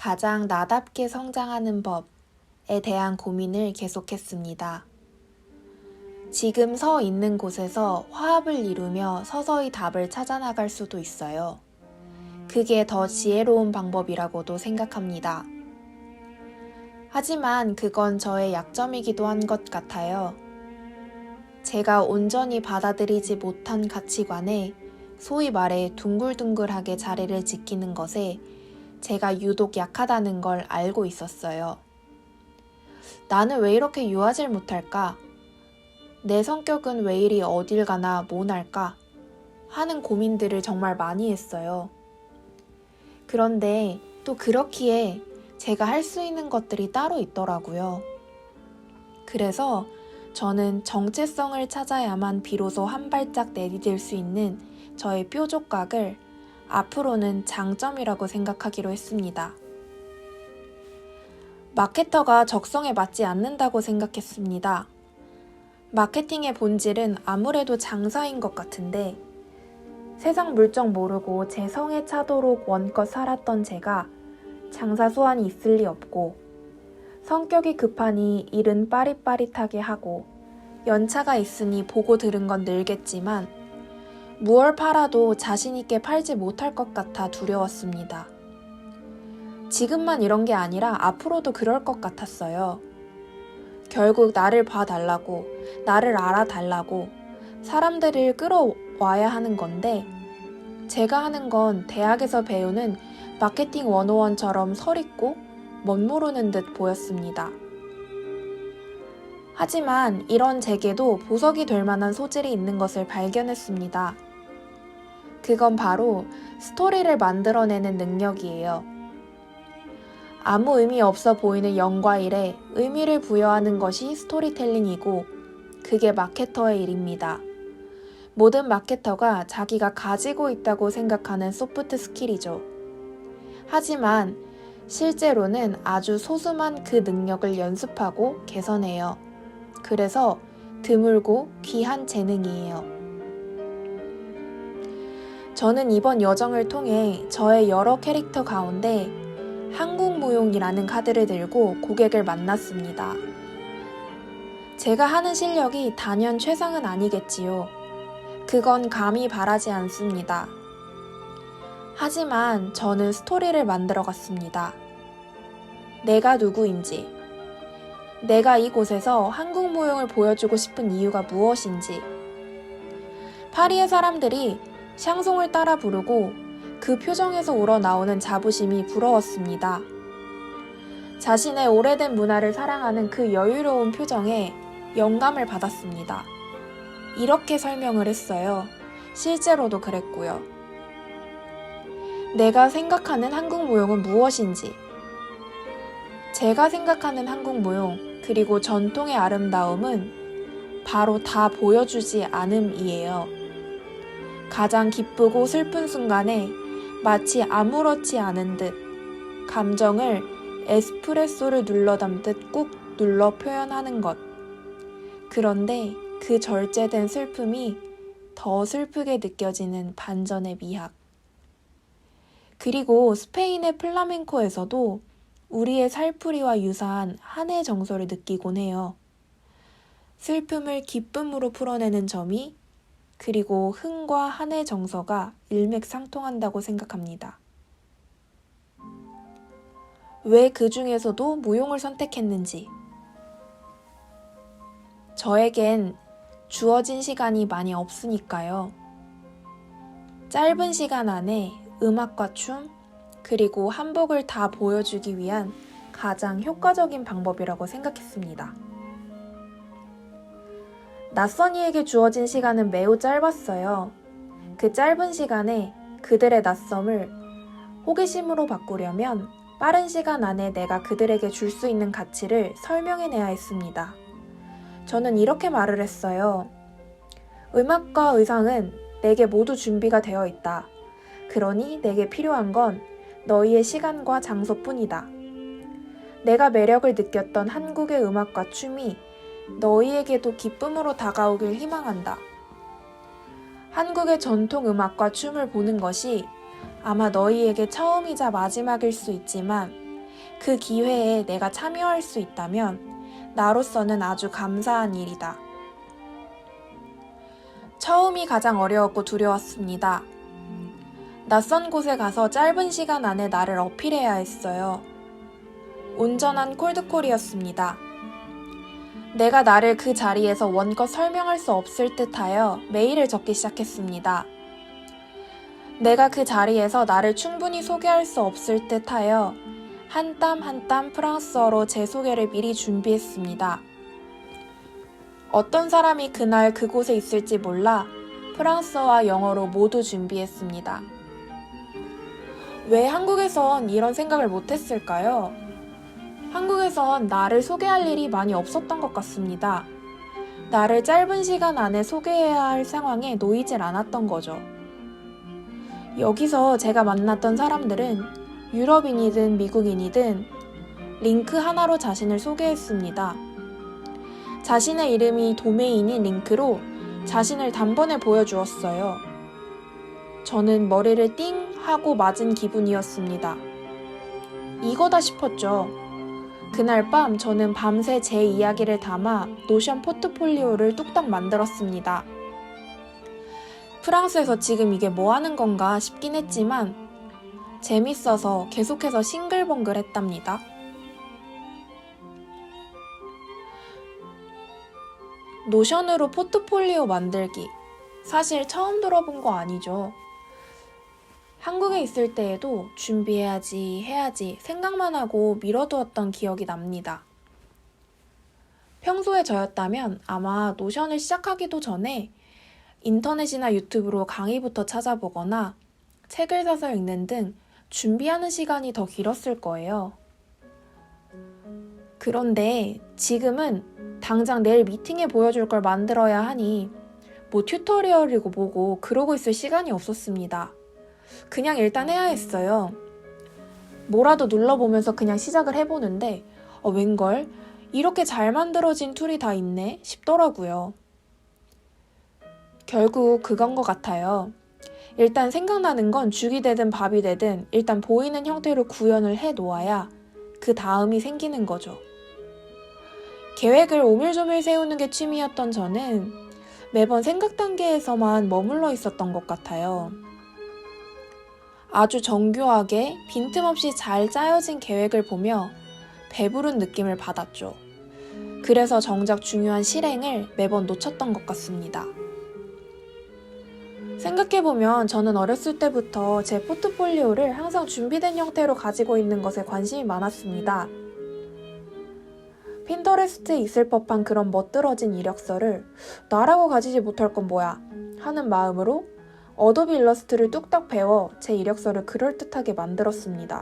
가장 나답게 성장하는 법에 대한 고민을 계속했습니다. 지금 서 있는 곳에서 화합을 이루며 서서히 답을 찾아나갈 수도 있어요. 그게 더 지혜로운 방법이라고도 생각합니다. 하지만 그건 저의 약점이기도 한 것 같아요. 제가 온전히 받아들이지 못한 가치관에 소위 말해 둥글둥글하게 자리를 지키는 것에 제가 유독 약하다는 걸 알고 있었어요. 나는 왜 이렇게 유하질 못할까? 내 성격은 왜 이리 어딜 가나 모날까? 하는 고민들을 정말 많이 했어요. 그런데 또 그렇기에 제가 할 수 있는 것들이 따로 있더라고요. 그래서 저는 정체성을 찾아야만 비로소 한 발짝 내디딜 수 있는 저의 뾰족각을 앞으로는 장점이라고 생각하기로 했습니다. 마케터가 적성에 맞지 않는다고 생각했습니다. 마케팅의 본질은 아무래도 장사인 것 같은데 세상 물정 모르고 제 성에 차도록 원껏 살았던 제가 장사 수완이 있을 리 없고 성격이 급하니 일은 빠릿빠릿하게 하고 연차가 있으니 보고 들은 건 늘겠지만 무얼 팔아도 자신있게 팔지 못할 것 같아 두려웠습니다. 지금만 이런 게 아니라 앞으로도 그럴 것 같았어요. 결국 나를 봐달라고, 나를 알아달라고 사람들을 끌어와야 하는 건데 제가 하는 건 대학에서 배우는 마케팅 101처럼 서있고 멋모르는 듯 보였습니다. 하지만 이런 제게도 보석이 될 만한 소질이 있는 것을 발견했습니다. 그건 바로 스토리를 만들어내는 능력이에요. 아무 의미 없어 보이는 영과 일에 의미를 부여하는 것이 스토리텔링이고 그게 마케터의 일입니다. 모든 마케터가 자기가 가지고 있다고 생각하는 소프트 스킬이죠. 하지만 실제로는 아주 소수만 그 능력을 연습하고 개선해요. 그래서 드물고 귀한 재능이에요. 저는 이번 여정을 통해 저의 여러 캐릭터 가운데 한국무용이라는 카드를 들고 고객을 만났습니다. 제가 하는 실력이 단연 최상은 아니겠지요. 그건 감히 바라지 않습니다. 하지만 저는 스토리를 만들어 갔습니다. 내가 누구인지, 내가 이곳에서 한국무용을 보여주고 싶은 이유가 무엇인지, 파리의 사람들이 샹송을 따라 부르고 그 표정에서 우러나오는 자부심이 부러웠습니다. 자신의 오래된 문화를 사랑하는 그 여유로운 표정에 영감을 받았습니다. 이렇게 설명을 했어요. 실제로도 그랬고요. 내가 생각하는 한국무용은 무엇인지, 제가 생각하는 한국무용 그리고 전통의 아름다움은 바로 다 보여주지 않음이에요. 가장 기쁘고 슬픈 순간에 마치 아무렇지 않은 듯 감정을 에스프레소를 눌러 담듯 꾹 눌러 표현하는 것. 그런데 그 절제된 슬픔이 더 슬프게 느껴지는 반전의 미학. 그리고 스페인의 플라멩코에서도 우리의 살풀이와 유사한 한의 정서를 느끼곤 해요. 슬픔을 기쁨으로 풀어내는 점이 그리고 흥과 한의 정서가 일맥상통한다고 생각합니다. 왜 그 중에서도 무용을 선택했는지. 저에겐 주어진 시간이 많이 없으니까요. 짧은 시간 안에 음악과 춤, 그리고 한복을 다 보여주기 위한 가장 효과적인 방법이라고 생각했습니다. 낯선 이에게 주어진 시간은 매우 짧았어요. 그 짧은 시간에 그들의 낯섦을 호기심으로 바꾸려면 빠른 시간 안에 내가 그들에게 줄 수 있는 가치를 설명해내야 했습니다. 저는 이렇게 말을 했어요. 음악과 의상은 내게 모두 준비가 되어 있다. 그러니 내게 필요한 건 너희의 시간과 장소뿐이다. 내가 매력을 느꼈던 한국의 음악과 춤이 너희에게도 기쁨으로 다가오길 희망한다. 한국의 전통 음악과 춤을 보는 것이 아마 너희에게 처음이자 마지막일 수 있지만 그 기회에 내가 참여할 수 있다면 나로서는 아주 감사한 일이다. 처음이 가장 어려웠고 두려웠습니다. 낯선 곳에 가서 짧은 시간 안에 나를 어필해야 했어요. 온전한 콜드콜이었습니다. 내가 나를 그 자리에서 원껏 설명할 수 없을 듯하여 메일을 적기 시작했습니다. 내가 그 자리에서 나를 충분히 소개할 수 없을 듯하여 한 땀 한 땀 프랑스어로 제 소개를 미리 준비했습니다. 어떤 사람이 그날 그곳에 있을지 몰라 프랑스어와 영어로 모두 준비했습니다. 왜 한국에선 이런 생각을 못했을까요? 한국에선 나를 소개할 일이 많이 없었던 것 같습니다. 나를 짧은 시간 안에 소개해야 할 상황에 놓이질 않았던 거죠. 여기서 제가 만났던 사람들은 유럽인이든 미국인이든 링크 하나로 자신을 소개했습니다. 자신의 이름이 도메인인 링크로 자신을 단번에 보여주었어요. 저는 머리를 띵 하고 맞은 기분이었습니다. 이거다 싶었죠. 그날 밤 저는 밤새 제 이야기를 담아 노션 포트폴리오를 뚝딱 만들었습니다. 프랑스에서 지금 이게 뭐 하는 건가 싶긴 했지만 재밌어서 계속해서 싱글벙글 했답니다. 노션으로 포트폴리오 만들기. 사실 처음 들어본 거 아니죠. 한국에 있을 때에도 준비해야지 해야지 생각만 하고 미뤄두었던 기억이 납니다. 평소에 저였다면 아마 노션을 시작하기도 전에 인터넷이나 유튜브로 강의부터 찾아보거나 책을 사서 읽는 등 준비하는 시간이 더 길었을 거예요. 그런데 지금은 당장 내일 미팅에 보여줄 걸 만들어야 하니 뭐 튜토리얼이고 뭐고 그러고 있을 시간이 없었습니다. 그냥 일단 해야 했어요. 뭐라도 눌러보면서 그냥 시작을 해보는데 웬걸? 이렇게 잘 만들어진 툴이 다 있네 싶더라고요. 결국 그건 것 같아요. 일단 생각나는 건 죽이 되든 밥이 되든 일단 보이는 형태로 구현을 해 놓아야 그 다음이 생기는 거죠. 계획을 오밀조밀 세우는 게 취미였던 저는 매번 생각 단계에서만 머물러 있었던 것 같아요. 아주 정교하게 빈틈없이 잘 짜여진 계획을 보며 배부른 느낌을 받았죠. 그래서 정작 중요한 실행을 매번 놓쳤던 것 같습니다. 생각해보면 저는 어렸을 때부터 제 포트폴리오를 항상 준비된 형태로 가지고 있는 것에 관심이 많았습니다. 핀터레스트에 있을 법한 그런 멋들어진 이력서를 나라고 가지지 못할 건 뭐야 하는 마음으로 어도비 일러스트를 뚝딱 배워 제 이력서를 그럴듯하게 만들었습니다.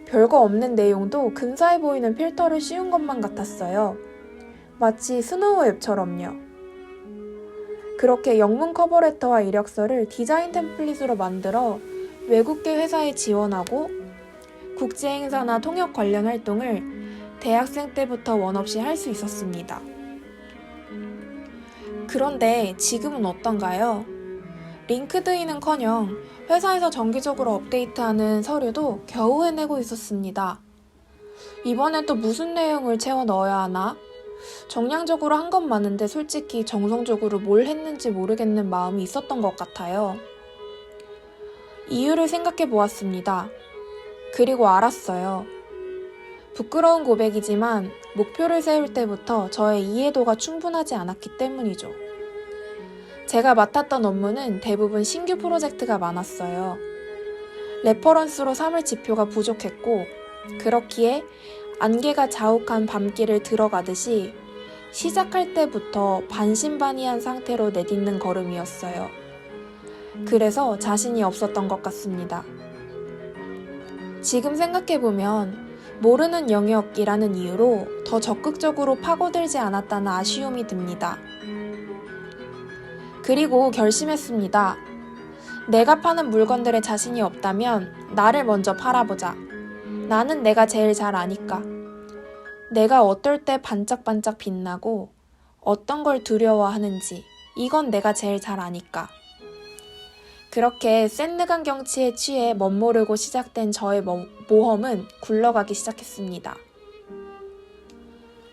별거 없는 내용도 근사해 보이는 필터를 씌운 것만 같았어요. 마치 스노우 앱처럼요. 그렇게 영문 커버레터와 이력서를 디자인 템플릿으로 만들어 외국계 회사에 지원하고 국제행사나 통역 관련 활동을 대학생 때부터 원 없이 할 수 있었습니다. 그런데 지금은 어떤가요? 링크드인은커녕 회사에서 정기적으로 업데이트하는 서류도 겨우 해내고 있었습니다. 이번엔 또 무슨 내용을 채워 넣어야 하나? 정량적으로 한 건 많은데 솔직히 정성적으로 뭘 했는지 모르겠는 마음이 있었던 것 같아요. 이유를 생각해 보았습니다. 그리고 알았어요. 부끄러운 고백이지만 목표를 세울 때부터 저의 이해도가 충분하지 않았기 때문이죠. 제가 맡았던 업무는 대부분 신규 프로젝트가 많았어요. 레퍼런스로 삼을 지표가 부족했고 그렇기에 안개가 자욱한 밤길을 들어가듯이 시작할 때부터 반신반의한 상태로 내딛는 걸음이었어요. 그래서 자신이 없었던 것 같습니다. 지금 생각해보면 모르는 영역이라는 이유로 더 적극적으로 파고들지 않았다는 아쉬움이 듭니다. 그리고 결심했습니다. 내가 파는 물건들에 자신이 없다면 나를 먼저 팔아보자. 나는 내가 제일 잘 아니까. 내가 어떨 때 반짝반짝 빛나고 어떤 걸 두려워하는지 이건 내가 제일 잘 아니까. 그렇게 샌드강 경치에 취해 멋모르고 시작된 저의 모험은 굴러가기 시작했습니다.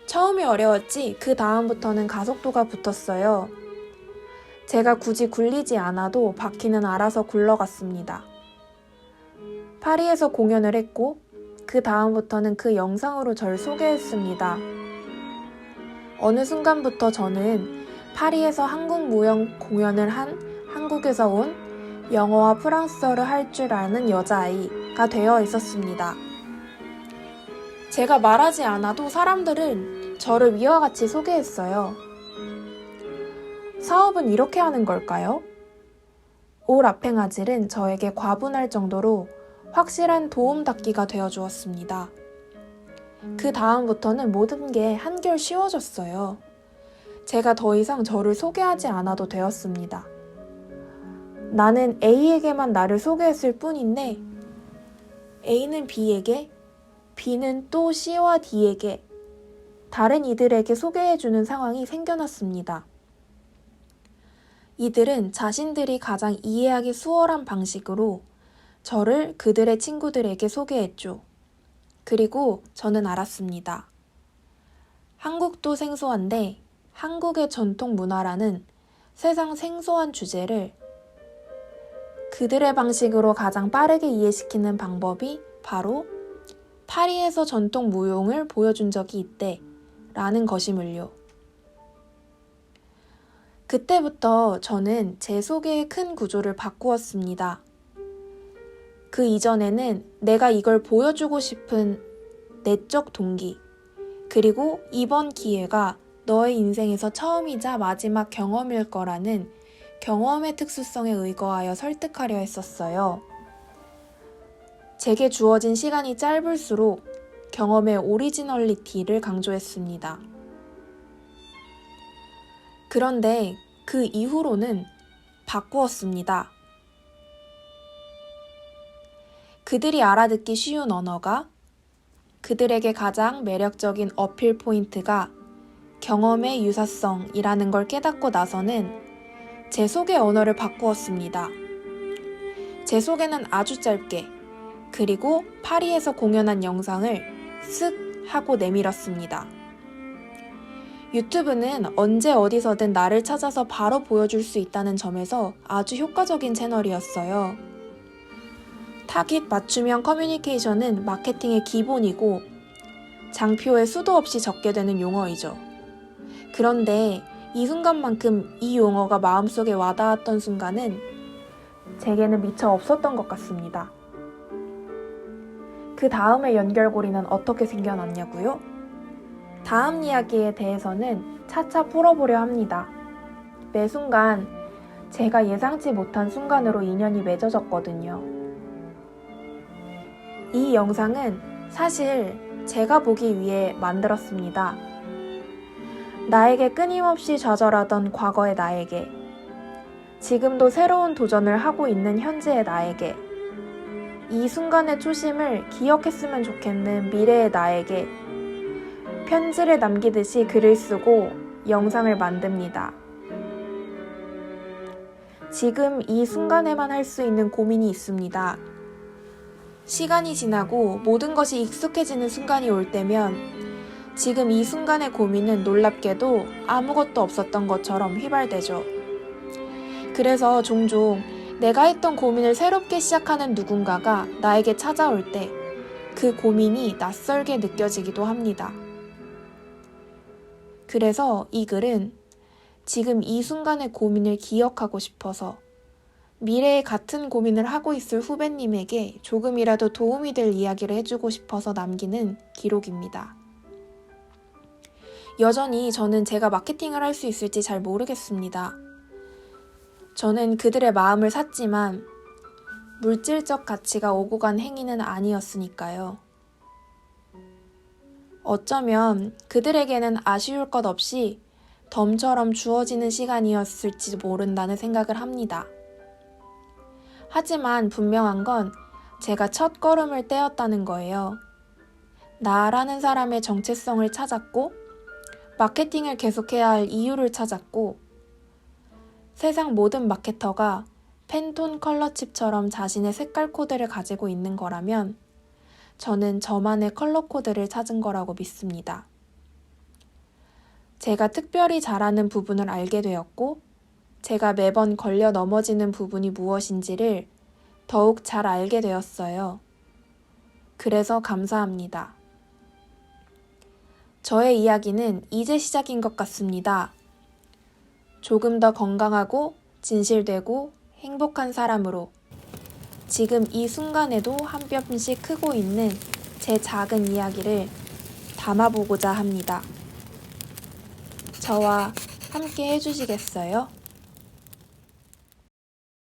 처음이 어려웠지 그 다음부터는 가속도가 붙었어요. 제가 굳이 굴리지 않아도 바퀴는 알아서 굴러갔습니다. 파리에서 공연을 했고 그 다음부터는 그 영상으로 절 소개했습니다. 어느 순간부터 저는 파리에서 한국 무용 공연을 한 한국에서 온 영어와 프랑스어를 할 줄 아는 여자아이가 되어 있었습니다. 제가 말하지 않아도 사람들은 저를 위와 같이 소개했어요. 사업은 이렇게 하는 걸까요? 올 아팽아질은 저에게 과분할 정도로 확실한 도움닫기가 되어 주었습니다. 그 다음부터는 모든 게 한결 쉬워졌어요. 제가 더 이상 저를 소개하지 않아도 되었습니다. 나는 A에게만 나를 소개했을 뿐인데 A는 B에게, B는 또 C와 D에게 다른 이들에게 소개해주는 상황이 생겨났습니다. 이들은 자신들이 가장 이해하기 수월한 방식으로 저를 그들의 친구들에게 소개했죠. 그리고 저는 알았습니다. 한국도 생소한데 한국의 전통 문화라는 세상 생소한 주제를 그들의 방식으로 가장 빠르게 이해시키는 방법이 바로 파리에서 전통 무용을 보여준 적이 있대 라는 것임을요. 그때부터 저는 제 소개의 큰 구조를 바꾸었습니다. 그 이전에는 내가 이걸 보여주고 싶은 내적 동기, 그리고 이번 기회가 너의 인생에서 처음이자 마지막 경험일 거라는 경험의 특수성에 의거하여 설득하려 했었어요. 제게 주어진 시간이 짧을수록 경험의 오리지널리티를 강조했습니다. 그런데 그 이후로는 바꾸었습니다. 그들이 알아듣기 쉬운 언어가 그들에게 가장 매력적인 어필 포인트가 경험의 유사성이라는 걸 깨닫고 나서는 제 소개 언어를 바꾸었습니다. 제 소개는 아주 짧게 그리고 파리에서 공연한 영상을 쓱 하고 내밀었습니다. 유튜브는 언제 어디서든 나를 찾아서 바로 보여줄 수 있다는 점에서 아주 효과적인 채널이었어요. 타깃 맞춤형 커뮤니케이션은 마케팅의 기본이고 장표에 수도 없이 적게 되는 용어이죠. 그런데 이 순간만큼 이 용어가 마음속에 와닿았던 순간은 제게는 미처 없었던 것 같습니다. 그 다음의 연결고리는 어떻게 생겨났냐고요? 다음 이야기에 대해서는 차차 풀어보려 합니다. 매 순간 제가 예상치 못한 순간으로 인연이 맺어졌거든요. 이 영상은 사실 제가 보기 위해 만들었습니다. 나에게 끊임없이 좌절하던 과거의 나에게, 지금도 새로운 도전을 하고 있는 현재의 나에게, 이 순간의 초심을 기억했으면 좋겠는 미래의 나에게 편지를 남기듯이 글을 쓰고 영상을 만듭니다. 지금 이 순간에만 할 수 있는 고민이 있습니다. 시간이 지나고 모든 것이 익숙해지는 순간이 올 때면 지금 이 순간의 고민은 놀랍게도 아무것도 없었던 것처럼 휘발되죠. 그래서 종종 내가 했던 고민을 새롭게 시작하는 누군가가 나에게 찾아올 때 그 고민이 낯설게 느껴지기도 합니다. 그래서 이 글은 지금 이 순간의 고민을 기억하고 싶어서 미래에 같은 고민을 하고 있을 후배님에게 조금이라도 도움이 될 이야기를 해주고 싶어서 남기는 기록입니다. 여전히 저는 제가 마케팅을 할 수 있을지 잘 모르겠습니다. 저는 그들의 마음을 샀지만 물질적 가치가 오고 간 행위는 아니었으니까요. 어쩌면 그들에게는 아쉬울 것 없이 덤처럼 주어지는 시간이었을지 모른다는 생각을 합니다. 하지만 분명한 건 제가 첫 걸음을 떼었다는 거예요. 나라는 사람의 정체성을 찾았고 마케팅을 계속해야 할 이유를 찾았고 세상 모든 마케터가 팬톤 컬러칩처럼 자신의 색깔 코드를 가지고 있는 거라면 저는 저만의 컬러 코드를 찾은 거라고 믿습니다. 제가 특별히 잘하는 부분을 알게 되었고, 제가 매번 걸려 넘어지는 부분이 무엇인지를 더욱 잘 알게 되었어요. 그래서 감사합니다. 저의 이야기는 이제 시작인 것 같습니다. 조금 더 건강하고 진실되고 행복한 사람으로 지금 이 순간에도 한 뼘씩 크고 있는 제 작은 이야기를 담아보고자 합니다. 저와 함께 해주시겠어요?